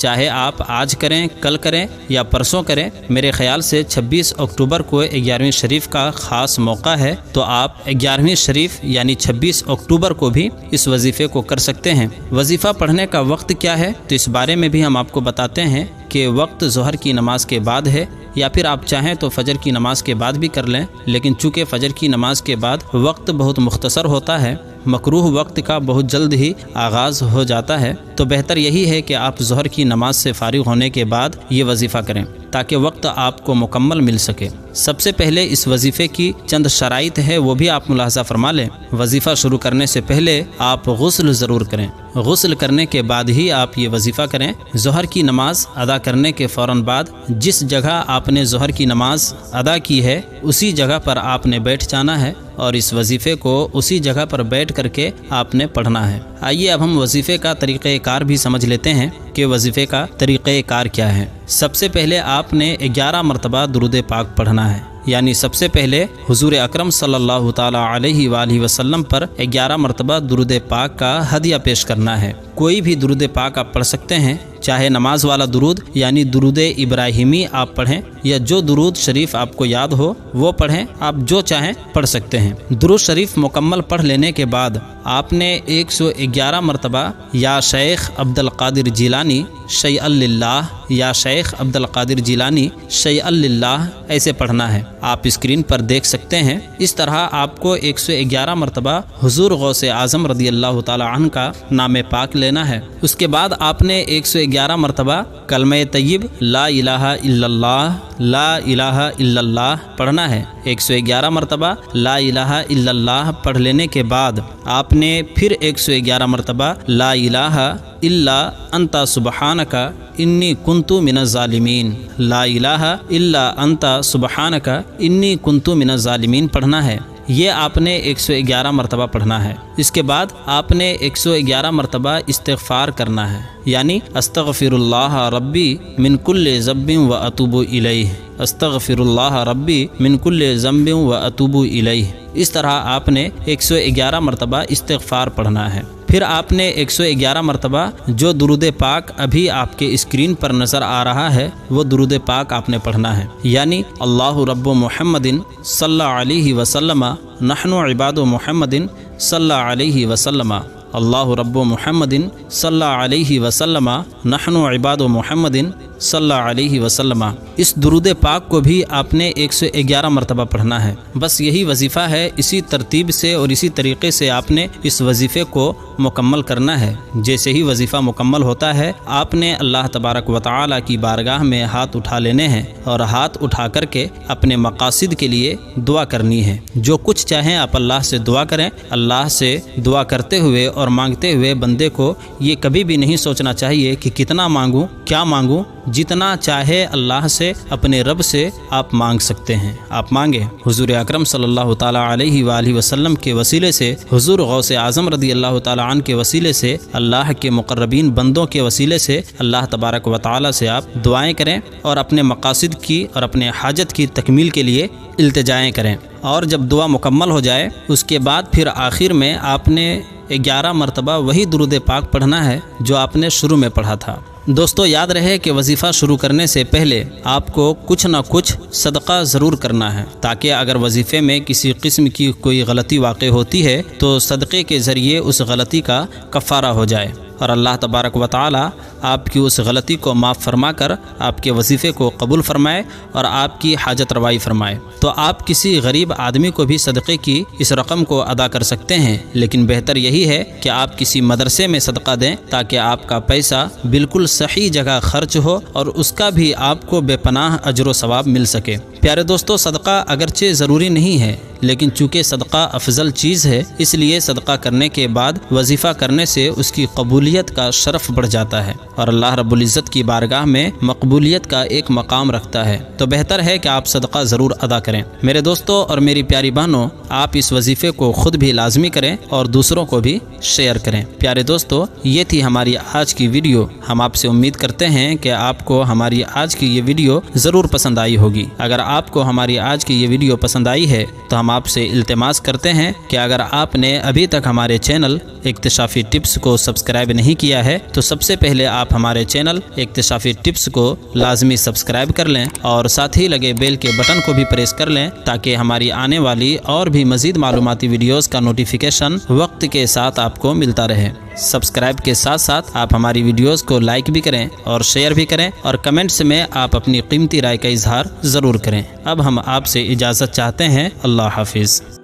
چاہے آپ آج کریں، کل کریں یا پرسوں کریں۔ میرے خیال سے 26 اکتوبر کو 11ویں شریف کا خاص موقع ہے، تو آپ 11ویں شریف یعنی 26 اکتوبر کو بھی اس وظیفے کو کر سکتے ہیں۔ وظیفہ پڑھنے کا وقت کیا ہے تو اس بارے میں بھی ہم آپ کو بتاتے ہیں کہ وقت ظہر کی نماز کے بعد ہے، یا پھر آپ چاہیں تو فجر کی نماز کے بعد بھی کر لیں، لیکن چونکہ فجر کی نماز کے بعد وقت بہت مختصر ہوتا ہے، مکروہ وقت کا بہت جلد ہی آغاز ہو جاتا ہے، تو بہتر یہی ہے کہ آپ ظہر کی نماز سے فارغ ہونے کے بعد یہ وظیفہ کریں تاکہ وقت آپ کو مکمل مل سکے۔ سب سے پہلے اس وظیفے کی چند شرائط ہے، وہ بھی آپ ملاحظہ فرما لیں۔ وظیفہ شروع کرنے سے پہلے آپ غسل ضرور کریں، غسل کرنے کے بعد ہی آپ یہ وظیفہ کریں۔ ظہر کی نماز ادا کرنے کے فوراً بعد جس جگہ آپ نے ظہر کی نماز ادا کی ہے اسی جگہ پر آپ نے بیٹھ جانا ہے اور اس وظیفے کو اسی جگہ پر بیٹھ کر کے آپ نے پڑھنا ہے۔ آئیے اب ہم وظیفے کا طریقہ کار بھی سمجھ لیتے ہیں کہ وظیفے کا طریقہ کار کیا ہے۔ سب سے پہلے آپ نے 11 مرتبہ درود پاک پڑھنا ہے، یعنی سب سے پہلے حضور اکرم صلی اللہ تعالی علیہ وآلہ وسلم پر 11 مرتبہ درود پاک کا ہدیہ پیش کرنا ہے۔ کوئی بھی درود پاک آپ پڑھ سکتے ہیں، چاہے نماز والا درود یعنی درود ابراہیمی آپ پڑھیں یا جو درود شریف آپ کو یاد ہو وہ پڑھیں، آپ جو چاہیں پڑھ سکتے ہیں۔ درود شریف مکمل پڑھ لینے کے بعد آپ نے 111 مرتبہ یا شیخ عبد القادر جیلانی شیئا للہ یا شیخ عبد القادر جیلانی شیئا للہ ایسے پڑھنا ہے۔ آپ اسکرین پر دیکھ سکتے ہیں۔ اس طرح آپ کو 111 مرتبہ حضور غوث اعظم رضی اللہ تعالی عنہ کا نام پاک لینا ہے۔ اس کے بعد آپ نے 111 مرتبہ کلمہ طیب لا الہ الا اللہ لا الہ الا اللہ پڑھنا ہے۔ 111 مرتبہ لا الہ الا اللہ پڑھ لینے کے بعد آپ نے پھر 111 مرتبہ لا الہ الا انت سبحانک انی کنت من الظالمین لا الہ الا انت سبحانک انی کنت من الظالمین پڑھنا ہے۔ یہ آپ نے 111 مرتبہ پڑھنا ہے۔ اس کے بعد آپ نے 111 مرتبہ استغفار کرنا ہے، یعنی استغفر اللہ ربی من کل ذنب و اتوب الیہ استغفر اللہ ربی من کل ذنب و اتوب الیہ۔ اس طرح آپ نے 111 مرتبہ استغفار پڑھنا ہے۔ پھر آپ نے 111 مرتبہ جو درود پاک ابھی آپ کے اسکرین پر نظر آ رہا ہے وہ درود پاک آپ نے پڑھنا ہے، یعنی اللہ رب محمد صلی اللہ علیہ وسلم نحن عباد محمد صلی اللہ علیہ وسلم اللہ رب محمد صلی اللہ علیہ وسلم نحن عباد محمد صلی اللہ علیہ وسلم۔ اس درود پاک کو بھی آپ نے 111 مرتبہ پڑھنا ہے۔ بس یہی وظیفہ ہے، اسی ترتیب سے اور اسی طریقے سے آپ نے اس وظیفے کو مکمل کرنا ہے۔ جیسے ہی وظیفہ مکمل ہوتا ہے آپ نے اللہ تبارک و تعالی کی بارگاہ میں ہاتھ اٹھا لینے ہیں اور ہاتھ اٹھا کر کے اپنے مقاصد کے لیے دعا کرنی ہے۔ جو کچھ چاہیں آپ اللہ سے دعا کریں۔ اللہ سے دعا کرتے ہوئے اور مانگتے ہوئے بندے کو یہ کبھی بھی نہیں سوچنا چاہیے کہ کتنا مانگوں کیا مانگوں، جتنا چاہے اللہ سے اپنے رب سے آپ مانگ سکتے ہیں، آپ مانگیں۔ حضور اکرم صلی اللہ تعالی علیہ وآلہ وسلم کے وسیلے سے، حضور غوث اعظم رضی اللہ تعالی عنہ کے وسیلے سے، اللہ کے مقربین بندوں کے وسیلے سے اللہ تبارک و تعالی سے آپ دعائیں کریں اور اپنے مقاصد کی اور اپنے حاجت کی تکمیل کے لیے التجائیں کریں۔ اور جب دعا مکمل ہو جائے اس کے بعد پھر آخر میں آپ نے 11 مرتبہ وہی درود پاک پڑھنا ہے جو آپ نے شروع میں پڑھا تھا۔ دوستو یاد رہے کہ وظیفہ شروع کرنے سے پہلے آپ کو کچھ نہ کچھ صدقہ ضرور کرنا ہے، تاکہ اگر وظیفے میں کسی قسم کی کوئی غلطی واقع ہوتی ہے تو صدقے کے ذریعے اس غلطی کا کفارہ ہو جائے اور اللہ تبارک و تعالی آپ کی اس غلطی کو معاف فرما کر آپ کے وظیفے کو قبول فرمائے اور آپ کی حاجت روائی فرمائے۔ تو آپ کسی غریب آدمی کو بھی صدقے کی اس رقم کو ادا کر سکتے ہیں، لیکن بہتر یہی ہے کہ آپ کسی مدرسے میں صدقہ دیں تاکہ آپ کا پیسہ بالکل صحیح جگہ خرچ ہو اور اس کا بھی آپ کو بے پناہ اجر و ثواب مل سکے۔ پیارے دوستو، صدقہ اگرچہ ضروری نہیں ہے لیکن چونکہ صدقہ افضل چیز ہے اس لیے صدقہ کرنے کے بعد وظیفہ کرنے سے اس کی قبولیت کا شرف بڑھ جاتا ہے اور اللہ رب العزت کی بارگاہ میں مقبولیت کا ایک مقام رکھتا ہے۔ تو بہتر ہے کہ آپ صدقہ ضرور ادا کریں۔ میرے دوستو اور میری پیاری بہنوں، آپ اس وظیفے کو خود بھی لازمی کریں اور دوسروں کو بھی شیئر کریں۔ پیارے دوستو، یہ تھی ہماری آج کی ویڈیو۔ ہم آپ سے امید کرتے ہیں کہ آپ کو ہماری آج کی یہ ویڈیو ضرور پسند آئی ہوگی۔ اگر آپ کو ہماری آج کی یہ ویڈیو پسند آئی ہے تو ہمارے ہم آپ سے التماس کرتے ہیں کہ اگر آپ نے ابھی تک ہمارے چینل اکتشافی ٹپس کو سبسکرائب نہیں کیا ہے تو سب سے پہلے آپ ہمارے چینل اکتشافی ٹپس کو لازمی سبسکرائب کر لیں اور ساتھ ہی لگے بیل کے بٹن کو بھی پریس کر لیں تاکہ ہماری آنے والی اور بھی مزید معلوماتی ویڈیوز کا نوٹیفیکیشن وقت کے ساتھ آپ کو ملتا رہے۔ سبسکرائب کے ساتھ ساتھ آپ ہماری ویڈیوز کو لائک بھی کریں اور شیئر بھی کریں اور کمنٹس میں آپ اپنی قیمتی رائے کا اظہار ضرور کریں۔ اب ہم آپ سے اجازت چاہتے ہیں۔ اللہ حافظ۔